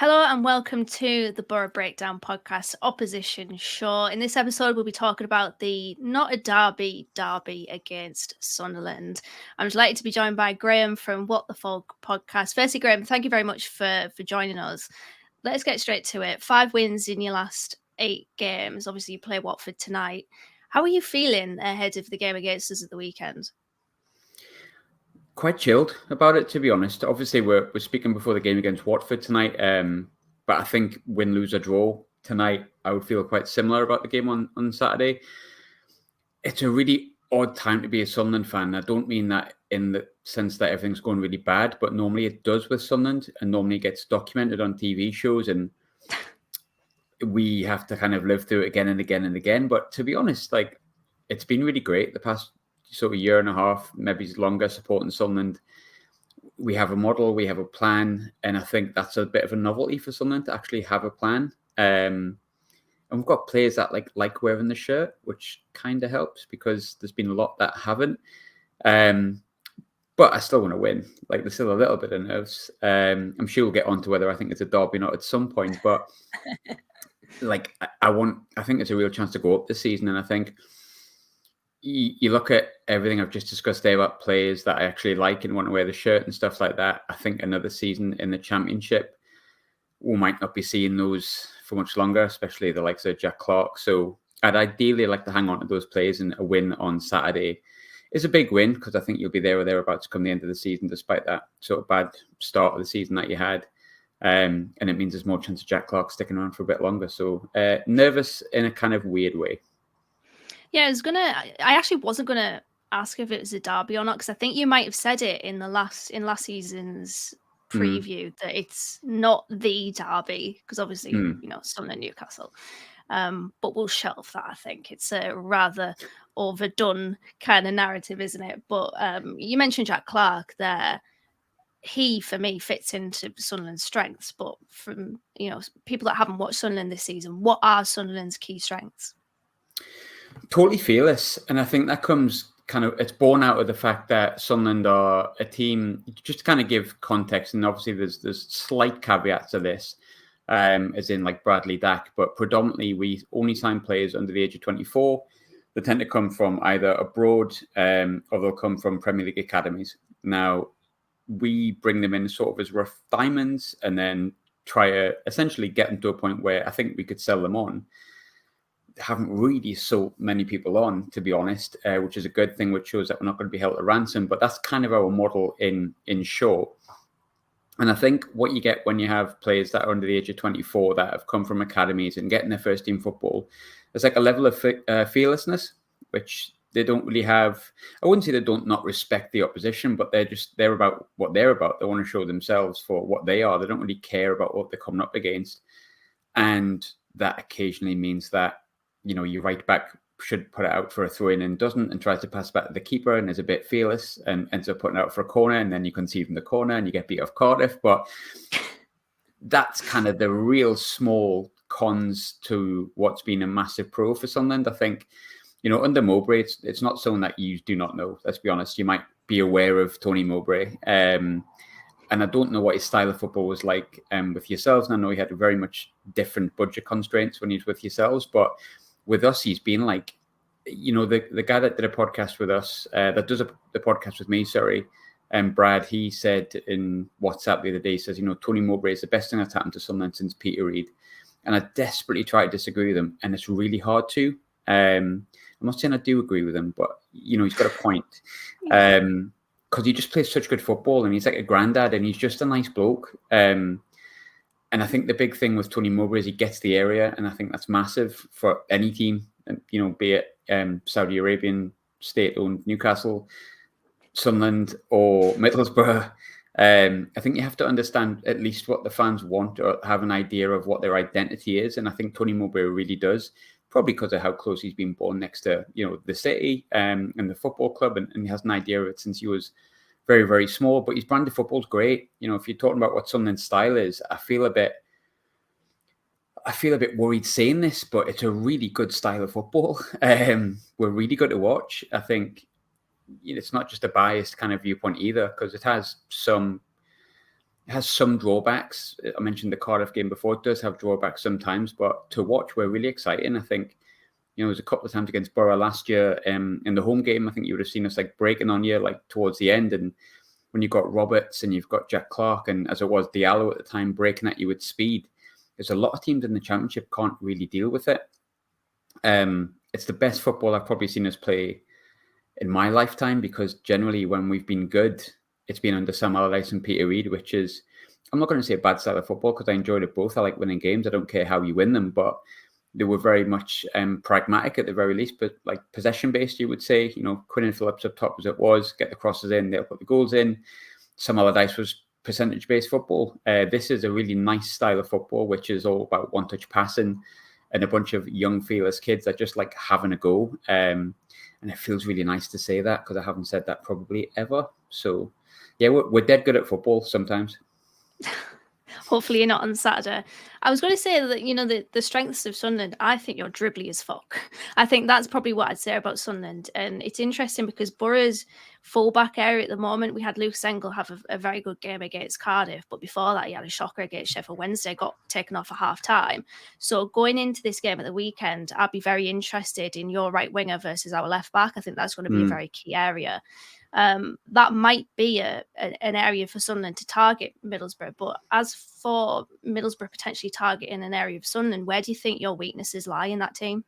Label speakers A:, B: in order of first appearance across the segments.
A: Hello and welcome to the Boro Breakdown podcast opposition show. In this episode, we'll be talking about the not a derby against Sunderland. I'm delighted to be joined by Graham from WhatTheFalk podcast. Firstly, Graham, thank you very much for joining us. Let's get straight to it. 5 wins in your last 8 games. Obviously, you play Watford tonight. How are you feeling ahead of the game against us at the weekend?
B: Quite chilled about it, to be honest. Obviously, we're speaking before the game against Watford tonight, but I think win, lose, or draw tonight, I would feel quite similar about the game on Saturday. It's a really odd time to be a Sunderland fan. I don't mean that in the sense that everything's going really bad, but normally it does with Sunderland, and normally it gets documented on TV shows, and we have to kind of live through it again and again and again. But to be honest, like, it's been really great the past sort of year and a half, maybe longer, supporting Sunderland. We have a model, we have a plan, and I think that's a bit of a novelty for Sunderland to actually have a plan. And we've got players that like wearing the shirt, which kind of helps because there's been a lot that haven't. But I still want to win. Like, there's still a little bit of nerves. I'm sure we'll get on to whether I think it's a derby or not at some point, but like I think it's a real chance to go up this season, and I think you look at everything I've just discussed there about players that I actually like and want to wear the shirt and stuff like that. I think another season in the Championship, we might not be seeing those for much longer, especially the likes of Jack Clark. So I'd ideally like to hang on to those players, and a win on Saturday is a big win because I think you'll be there or thereabouts come the end of the season, despite that sort of bad start of the season that you had. And it means there's more chance of Jack Clark sticking around for a bit longer. So nervous in a kind of weird way.
A: Yeah, I actually wasn't gonna ask if it was a derby or not, because I think you might have said it in last season's preview that it's not the derby, because obviously Sunderland Newcastle. But we'll shelve that. I think it's a rather overdone kind of narrative, isn't it? But you mentioned Jack Clark there. He, for me, fits into Sunderland's strengths. But from people that haven't watched Sunderland this season, what are Sunderland's key strengths?
B: Totally fearless. And I think that comes it's born out of the fact that Sunderland are a team, just to kind of give context, and obviously there's slight caveats to this, as in like Bradley Dack, but predominantly we only sign players under the age of 24. They tend to come from either abroad or they'll come from Premier League academies. Now, we bring them in sort of as rough diamonds and then try to essentially get them to a point where I think we could sell them on. Haven't really sold many people on, to be honest, which is a good thing, which shows that we're not going to be held to ransom. But that's kind of our model in short. And I think what you get when you have players that are under the age of 24 that have come from academies and getting their first team football, there's like a level of fearlessness, which they don't really have. I wouldn't say they don't not respect the opposition, but they're about what they're about. They want to show themselves for what they are. They don't really care about what they're coming up against. And that occasionally means that your right back should put it out for a throw-in and doesn't, and tries to pass back to the keeper and is a bit fearless and ends up putting it out for a corner, and then you concede in the corner and you get beat off Cardiff. But that's kind of the real small cons to what's been a massive pro for Sunderland. I think, under Mowbray, it's not someone that you do not know. Let's be honest. You might be aware of Tony Mowbray. And I don't know what his style of football was like with yourselves. And I know he had very much different budget constraints when he was with yourselves, but with us, he's been like, the guy that did a podcast with us, that does the podcast with me, Brad, he said in WhatsApp the other day, he says, Tony Mowbray is the best thing that's happened to Sunderland since Peter Reid. And I desperately try to disagree with him, and it's really hard to. I'm not saying I do agree with him, but, he's got a point. Because he just plays such good football, and he's like a granddad, and he's just a nice bloke. And I think the big thing with Tony Mowbray is he gets the area, and I think that's massive for any team, be it Saudi Arabian state-owned Newcastle, Sunderland, or Middlesbrough. I think you have to understand at least what the fans want or have an idea of what their identity is, and I think Tony Mowbray really does, probably because of how close he's been born next to the city and the football club, and he has an idea of it since he was very, very small. But his brand of football is great. If you're talking about what Sunderland's style is, I feel a bit worried saying this, but it's a really good style of football. We're really good to watch. I think it's not just a biased kind of viewpoint either, because it has some It has some drawbacks. I mentioned the Cardiff game before. It does have drawbacks sometimes, but to watch, we're really exciting. I think, there was a couple of times against Boro last year in the home game. I think you would have seen us like breaking on you like towards the end. And when you've got Roberts and you've got Jack Clark and as it was Diallo at the time breaking at you with speed, there's a lot of teams in the Championship can't really deal with it. It's the best football I've probably seen us play in my lifetime, because generally when we've been good, it's been under Sam Allardyce and Peter Reid, which is, I'm not going to say a bad style of football because I enjoyed it both. I like winning games. I don't care how you win them, but they were very much pragmatic at the very least, but like possession-based, you would say. Quinn and Phillips up top as it was, get the crosses in, they'll put the goals in. Sam Allardyce was percentage-based football. This is a really nice style of football, which is all about one-touch passing and a bunch of young, fearless kids that just like having a go. And it feels really nice to say that because I haven't said that probably ever. So, yeah, we're dead good at football sometimes.
A: Hopefully you're not on Saturday. I was going to say that, the strengths of Sunderland, I think you're dribbly as fuck. I think that's probably what I'd say about Sunderland. And it's interesting because Boro's fullback area at the moment, we had Luke Sengel have a very good game against Cardiff, but before that he had a shocker against Sheffield Wednesday, got taken off at half-time. So going into this game at the weekend, I'd be very interested in your right winger versus our left back. I think that's going to be a very key area. That might be an area for Sunderland to target Middlesbrough. But as for Middlesbrough potentially targeting an area of Sunderland, where do you think your weaknesses lie in that team?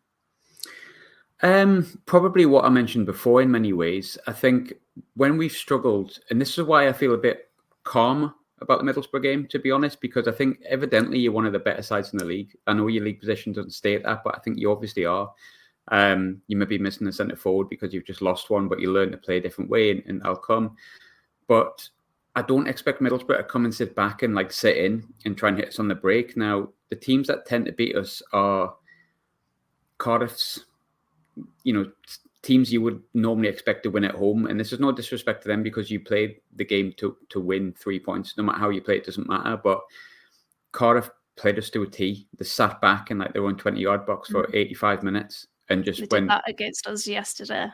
B: Probably what I mentioned before in many ways. I think when we've struggled, and this is why I feel a bit calm about the Middlesbrough game, to be honest, because I think evidently you're one of the better sides in the league. I know your league position doesn't state that, but I think you obviously are. You may be missing a centre forward because you've just lost one, but you learn to play a different way, and I'll come. But I don't expect Middlesbrough to come and sit back and like sit in and try and hit us on the break. Now, the teams that tend to beat us are Cardiff's, teams you would normally expect to win at home. And this is no disrespect to them because you played the game to win 3 points. No matter how you play, it doesn't matter. But Cardiff played us to a T. They sat back in like their own 20-yard box for 85 minutes. And just
A: they did that against us yesterday.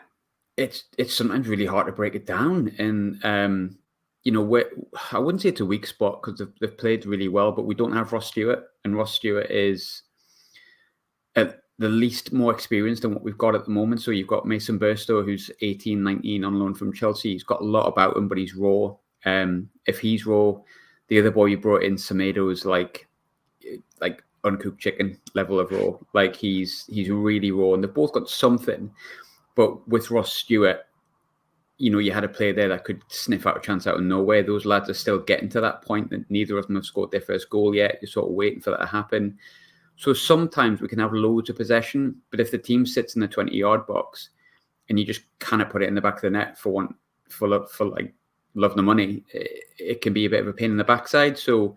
B: It's sometimes really hard to break it down, and I wouldn't say it's a weak spot because they've played really well, but we don't have Ross Stewart, and Ross Stewart is at the least more experienced than what we've got at the moment. So you've got Mason Burstow, who's 18, 19 on loan from Chelsea. He's got a lot about him, but he's raw. If he's raw, the other boy you brought in, Semedo, is like uncooked chicken level of raw. Like he's really raw, and they've both got something. But with Ross Stewart, you had a player there that could sniff out a chance out of nowhere. Those lads are still getting to that point that neither of them have scored their first goal yet. You're sort of waiting for that to happen. So sometimes we can have loads of possession, but if the team sits in the 20-yard box and you just cannot put it in the back of the net for like love the money, it can be a bit of a pain in the backside. So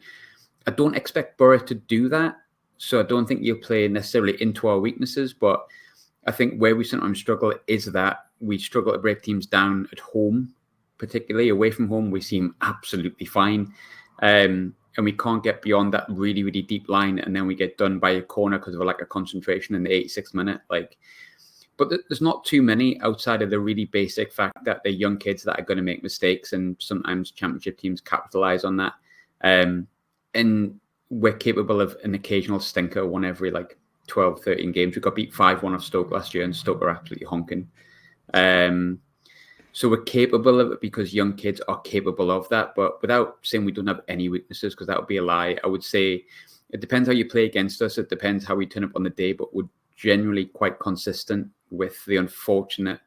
B: I don't expect Boro to do that. So I don't think you'll play necessarily into our weaknesses, but I think where we sometimes struggle is that we struggle to break teams down at home, particularly. Away from home, we seem absolutely fine. And we can't get beyond that really, really deep line, and then we get done by a corner because of a lack of concentration in the 86th minute. But there's not too many outside of the really basic fact that they're young kids that are going to make mistakes, and sometimes championship teams capitalize on that. And we're capable of an occasional stinker, one every 12, 13 games. We got beat 5-1 off Stoke last year, and Stoke are absolutely honking. So we're capable of it because young kids are capable of that. But without saying we don't have any weaknesses, because that would be a lie, I would say it depends how you play against us. It depends how we turn up on the day, but we're generally quite consistent, with the unfortunate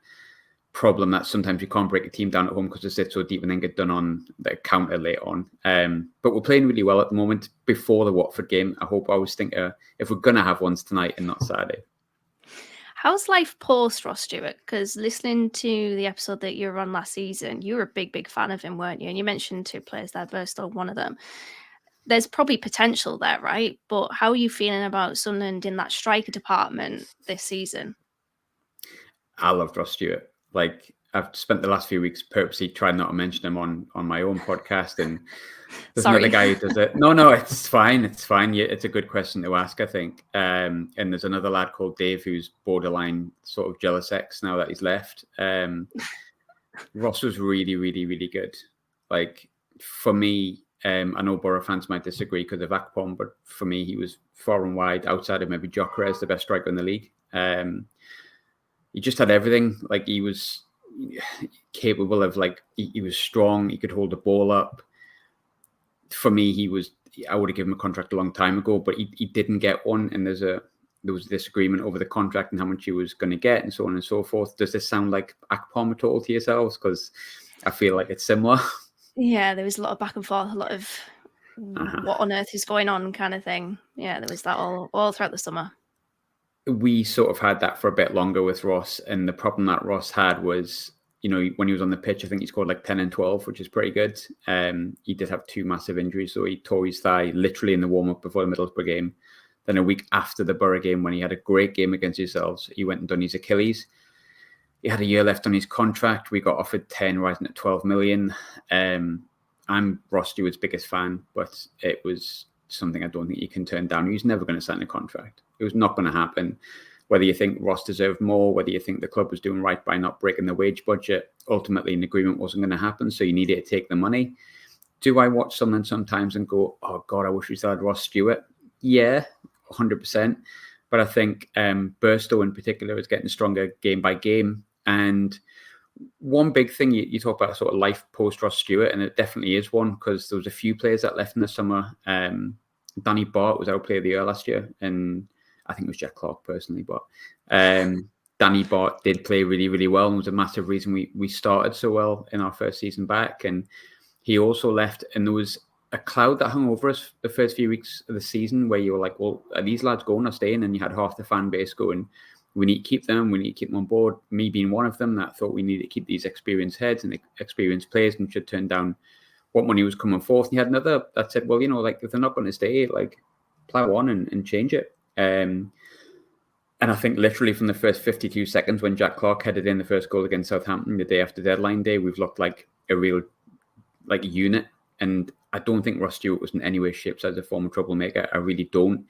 B: problem that sometimes you can't break a team down at home because they sit so deep and then get done on the counter later on. But we're playing really well at the moment. Before the Watford game, I always think if we're going to have ones tonight and not Saturday.
A: How's life post Ross Stewart? Because listening to the episode that you were on last season, you were a big fan of him, weren't you? And you mentioned 2 players there, Burstow, one of them. There's probably potential there, right? But how are you feeling about Sunderland in that striker department this season? I
B: loved Ross Stewart. I've spent the last few weeks purposely trying not to mention him on my own podcast, and there's another guy who does it. No, it's fine. It's fine. Yeah, it's a good question to ask, I think. And there's another lad called Dave who's borderline sort of jealous ex now that he's left. Ross was really, really, really good. For me, I know Boro fans might disagree because of Akpom, but for me, he was far and wide outside of maybe Gyökeres, the best striker in the league. He just had everything. Like, he was capable of, like, he was strong. He could hold the ball up. For me, I would have given him a contract a long time ago, but he didn't get one. And there was a disagreement over the contract and how much he was going to get and so on and so forth. Does this sound like Akpom at all to yourselves? Because I feel like it's similar.
A: Yeah, there was a lot of back and forth, a lot of what on earth is going on kind of thing. Yeah, there was that all throughout the summer.
B: We sort of had that for a bit longer with Ross, and the problem that Ross had was, when he was on the pitch, I think he scored like 10 and 12, which is pretty good. He did have 2 massive injuries, so he tore his thigh literally in the warm-up before the Middlesbrough game. Then a week after the Boro game, when he had a great game against yourselves, he went and done his Achilles. He had a year left on his contract. We got offered 10, rising at 12 million. I'm Ross Stewart's biggest fan, but it was something I don't think you can turn down. He's never going to sign a contract. It was not going to happen. Whether you think Ross deserved more, whether you think the club was doing right by not breaking the wage budget, ultimately an agreement wasn't going to happen, so you needed to take the money. Do I watch something sometimes and go, oh God, I wish we still had Ross Stewart? Yeah, 100%. But I think Burstow in particular is getting stronger game by game. And one big thing, you talk about sort of life post Ross Stewart, and it definitely is one, because there was a few players that left in the summer. Danny Bart was our player of the year last year, and I think it was Jack Clark personally, but Danny Bart did play really, really well and was a massive reason we started so well in our first season back. And he also left, and there was a cloud that hung over us the first few weeks of the season where you were like, well, are these lads going or staying? And you had half the fan base going, we need to keep them. We need to keep them on board. Me being one of them that thought we need to keep these experienced heads and experienced players and should turn down what money was coming forth. And you had another that said, well, like, if they're not going to stay, like, plow on and change it. And I think literally from the first 52 seconds when Jack Clark headed in the first goal against Southampton the day after deadline day, we've looked like a real unit. And I don't think Ross Stewart was in any way, shape, size a former troublemaker. I really don't.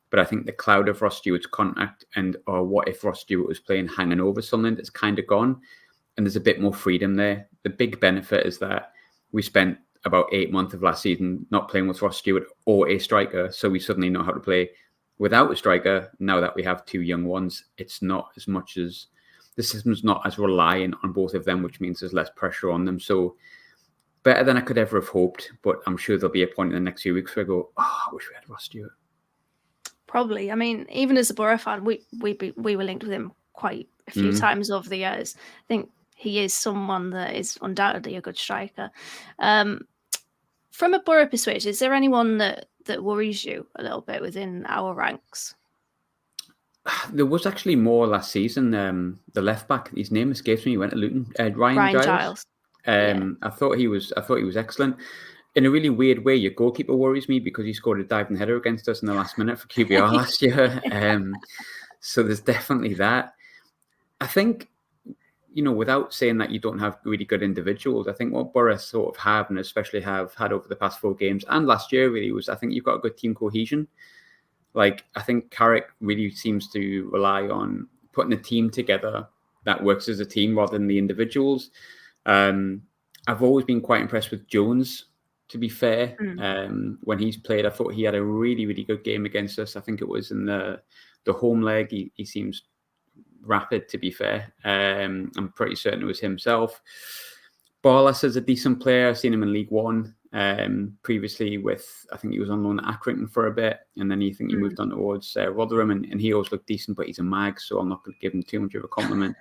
B: But I think the cloud of Ross Stewart's contact or what if Ross Stewart was playing hanging over Sunderland is kind of gone. And there's a bit more freedom there. The big benefit is that we spent about 8 months of last season not playing with Ross Stewart or a striker. So we suddenly know how to play without a striker. Now that we have 2 young ones, it's not as much as the system's not as reliant on both of them, which means there's less pressure on them. So better than I could ever have hoped. But I'm sure there'll be a point in the next few weeks where I go, oh, I wish we had Ross Stewart.
A: Probably. I mean, even as a Boro fan, we were linked with him quite a few times over the years. I think he is someone that is undoubtedly a good striker. From a Boro perspective, is there anyone that worries you a little bit within our ranks?
B: There was actually more last season. The left back, his name escapes me. He went to Luton. Ryan Giles. I thought he was excellent. In a really weird way, your goalkeeper worries me because he scored a diving header against us in the last minute for QPR last year. So there's definitely that. I think, without saying that you don't have really good individuals, I think what Boro sort of have, and especially have had over the past 4 games and last year really, was I think you've got a good team cohesion. Like, I think Carrick really seems to rely on putting a team together that works as a team rather than the individuals. I've always been quite impressed with Jones, to be fair. When he's played, I thought he had a really, really good game against us. I think it was in the home leg. He seems rapid, to be fair. I'm pretty certain it was himself. Barlas is a decent player. I've seen him in League One previously I think he was on loan at Accrington for a bit, and then he moved on towards Rotherham, and he always looked decent, but he's a mag, so I'm not going to give him too much of a compliment.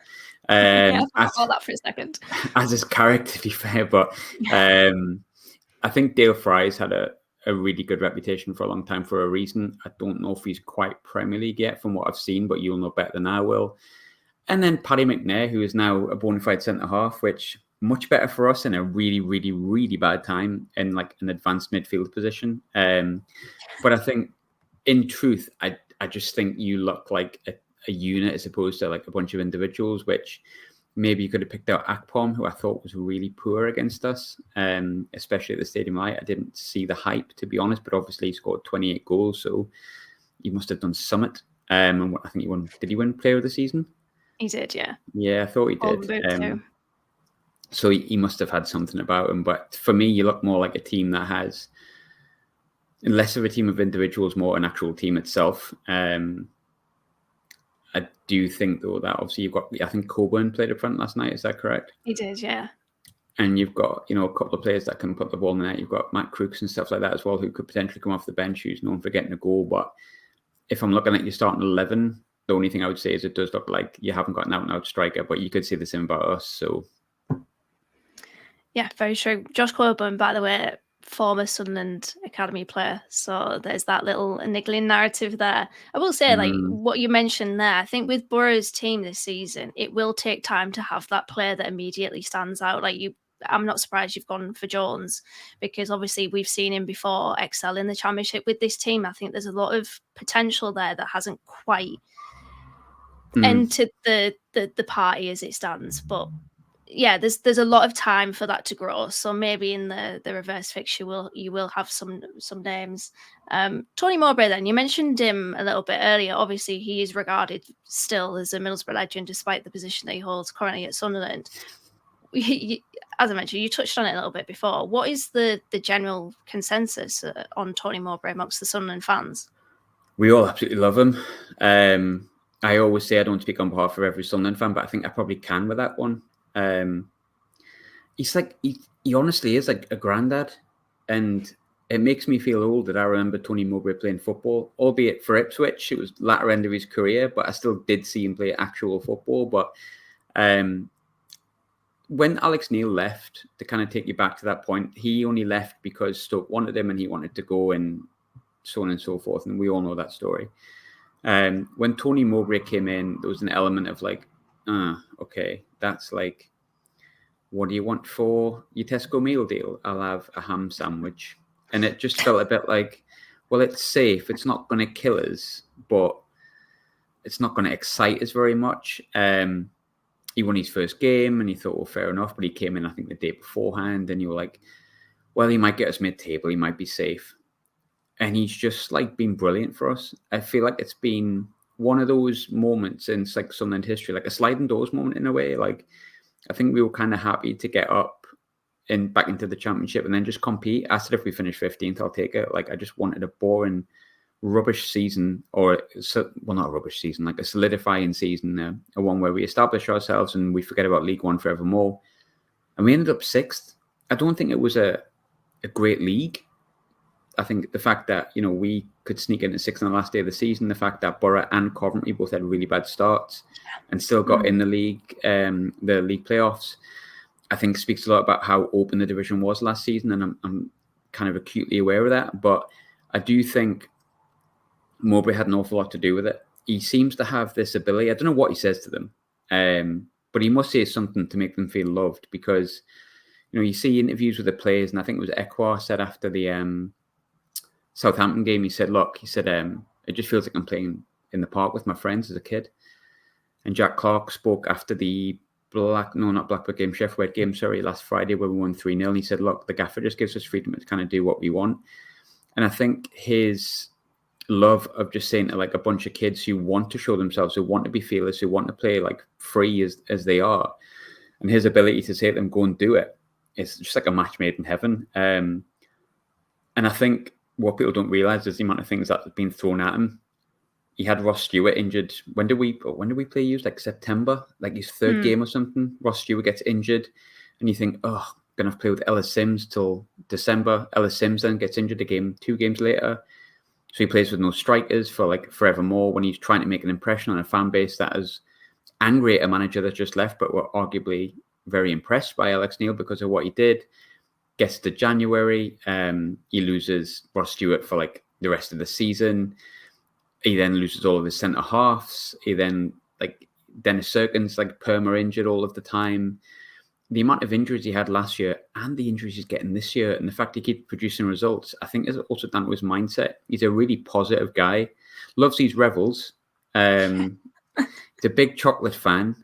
A: Yeah, I thought about that for a second.
B: As his character, to be fair, but I think Dale Fry's had a really good reputation for a long time for a reason. I don't know if he's quite Premier League yet from what I've seen, but you'll know better than I will. And then Paddy McNair, who is now a bona fide centre-half, which much better for us in a really, really, really bad time in like an advanced midfield position. But I think, in truth, I just think you look like a unit as opposed to like a bunch of individuals, which maybe you could have picked out Akpom, who I thought was really poor against us, especially at the Stadium Light. I didn't see the hype, to be honest, but obviously he scored 28 goals, so he must have done summit. And I think did he win Player of the Season?
A: He did, yeah.
B: Yeah, I thought he did. So he must have had something about him. But for me, you look more like a team that has less of a team of individuals, more an actual team itself. I do think, though, that obviously you've got, I think Coburn played up front last night. Is that correct?
A: He did, yeah.
B: And you've got, a couple of players that can put the ball in the net. You've got Matt Crooks and stuff like that as well, who could potentially come off the bench, who's known for getting a goal. But if I'm looking at your starting 11, the only thing I would say is it does look like you haven't got an out-and-out striker, but you could say the same about us. So,
A: yeah, very true. Josh Coburn, by the way, former Sunderland Academy player. So there's that little niggling narrative there. I will say, like what you mentioned there, I think with Boro's team this season, it will take time to have that player that immediately stands out. I'm not surprised you've gone for Jones, because obviously we've seen him before excel in the Championship with this team. I think there's a lot of potential there that hasn't quite entered the party as it stands. But yeah, there's a lot of time for that to grow. So maybe in the reverse fixture, you will have some names. Tony Mowbray, then you mentioned him a little bit earlier. Obviously, he is regarded still as a Middlesbrough legend, despite the position that he holds currently at Sunderland. As I mentioned, you touched on it a little bit before. What is the general consensus on Tony Mowbray amongst the Sunderland fans?
B: We all absolutely love him. I always say I don't speak on behalf of every Sunderland fan, but I think I probably can with that one. He's like, he honestly is like a granddad, and it makes me feel old that I remember Tony Mowbray playing football, albeit for Ipswich. It was latter end of his career, but I still did see him play actual football. But when Alex Neil left, to kind of take you back to that point, he only left because Stoke wanted him and he wanted to go, and so on and so forth. And we all know that story. When Tony Mowbray came in, there was an element of like, okay, that's like, what do you want for your Tesco meal deal? I'll have a ham sandwich. And it just felt a bit like, well, it's safe. It's not going to kill us, but it's not going to excite us very much. He won his first game and he thought, well, fair enough. But he came in, I think, the day beforehand, and you were like, well, he might get us mid-table. He might be safe. And he's just like been brilliant for us. I feel like it's been one of those moments in like Sunderland history, like a sliding doors moment in a way. Like, I think we were kind of happy to get up and back into the Championship and then just compete. I said, if we finish 15th, I'll take it. Like, I just wanted a boring, rubbish season, or, well, not a rubbish season, like a solidifying season, a one where we establish ourselves and we forget about League One forevermore. And we ended up 6th. I don't think it was a great league. I think the fact that, we could sneak into 6th on the last day of the season, the fact that Boro and Coventry both had really bad starts and still got in the league playoffs, I think speaks a lot about how open the division was last season. And I'm kind of acutely aware of that. But I do think Mowbray had an awful lot to do with it. He seems to have this ability. I don't know what he says to them, but he must say something to make them feel loved, because, you see interviews with the players, and I think it was Ekwar said after the Southampton game, he said, it just feels like I'm playing in the park with my friends as a kid. And Jack Clark spoke after the Blackburn game, Sheffield Wednesday game, last Friday, where we won 3-0. And he said, look, the gaffer just gives us freedom to kind of do what we want. And I think his love of just saying to like a bunch of kids who want to show themselves, who want to be fearless, who want to play like free as they are, and his ability to say to them, go and do it, it's just like a match made in heaven. And I think what people don't realise is the amount of things that have been thrown at him. He had Ross Stewart injured. When did we play you? Like September, like his third game or something. Ross Stewart gets injured, and you think, oh, gonna have to play with Ellis Sims till December. Ellis Sims then gets injured 2 games later. So he plays with no strikers for like forevermore, when he's trying to make an impression on a fan base that is angry at a manager that just left, but were arguably very impressed by Alex Neil because of what he did. Gets to January, he loses Ross Stewart for like the rest of the season. He then loses all of his centre halves. He then, like, Dennis Serkin's like perma injured all of the time. The amount of injuries he had last year and the injuries he's getting this year, and the fact he keeps producing results, I think is also down to his mindset. He's a really positive guy, loves these revels. He's a big chocolate fan.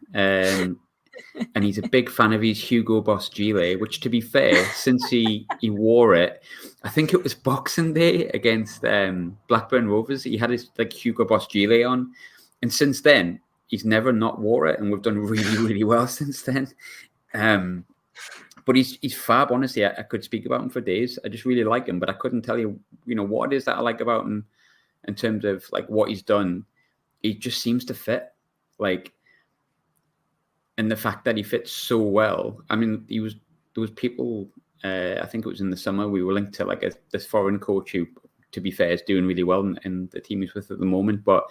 B: And he's a big fan of his Hugo Boss gilet, which, to be fair, since he wore it, I think it was Boxing Day against Blackburn Rovers, he had his like Hugo Boss gilet on. And since then, he's never not wore it. And we've done really, really well since then. But he's fab, honestly. I could speak about him for days. I just really like him, but I couldn't tell you, what it is that I like about him in terms of like what he's done. He just seems to fit, like, and the fact that he fits so well. I mean, there was people. I think it was in the summer we were linked to like this foreign coach who, to be fair, is doing really well in the team he's with at the moment. But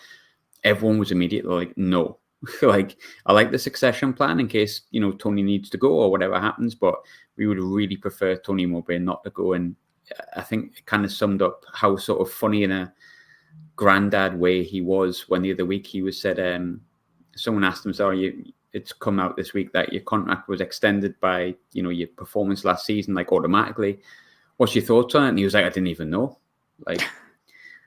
B: everyone was immediately like, no. Like, I like the succession plan in case, Tony needs to go or whatever happens, but we would really prefer Tony Mowbray not to go. And I think it kind of summed up how sort of funny in a granddad way he was when the other week he was said, someone asked him, sorry, it's come out this week that your contract was extended by, your performance last season, like automatically. What's your thoughts on it? And he was like, I didn't even know. Like,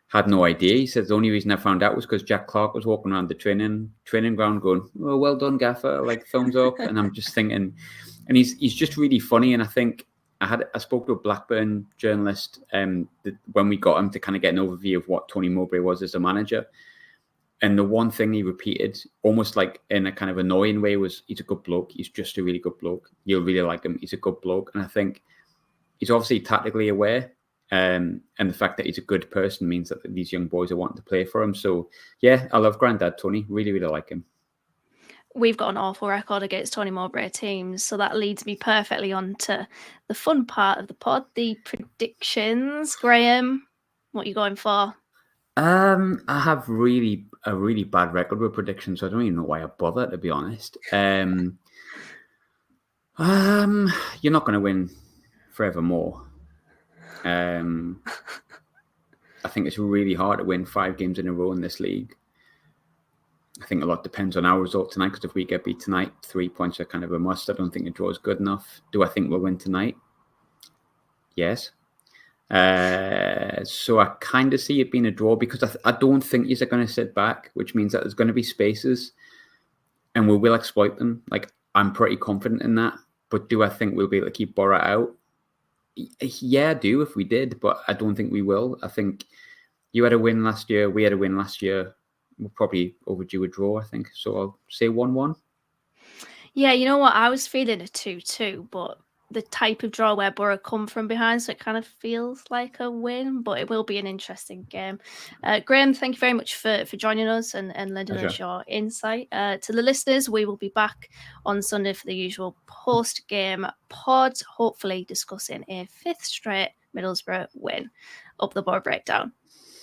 B: had no idea. He said the only reason I found out was because Jack Clark was walking around the training ground going, "Oh, well done, Gaffer!" Like, thumbs up. And I'm just thinking, and he's just really funny. And I think I spoke to a Blackburn journalist when we got him to kind of get an overview of what Tony Mowbray was as a manager. And the one thing he repeated, almost like in a kind of annoying way, was he's a good bloke. He's just a really good bloke. You'll really like him. He's a good bloke. And I think he's obviously tactically aware. And the fact that he's a good person means that these young boys are wanting to play for him. So, yeah, I love Grandad Tony. Really, really like him.
A: We've got an awful record against Tony Mowbray teams, so that leads me perfectly on to the fun part of the pod, the predictions. Graham, what are you going for?
B: I have a really bad record with predictions, so I don't even know why I bother, to be honest. You're not going to win forevermore. I think it's really hard to win 5 games in a row in this league. I think a lot depends on our result tonight, because if we get beat tonight, 3 points are kind of a must. I don't think the draw is good enough. Do I think we'll win tonight? Yes. So I kind of see it being a draw, because I don't think you're going to sit back, which means that there's going to be spaces and we will exploit them. Like, I'm pretty confident in that. But do I think we'll be able to keep Boro out? Yeah, I do if we did, but I don't think we will. I think you had a win last year. We had a win last year. We'll probably overdue a draw, I think. So I'll say 1-1.
A: Yeah, you know what? I was feeling a 2-2, but the type of draw where Boro come from behind, so it kind of feels like a win, but it will be an interesting game. Graham, thank you very much for joining us and lending us your insight. To the listeners, we will be back on Sunday for the usual post-game pod, hopefully discussing a 5th straight Middlesbrough win. Up the Boro breakdown.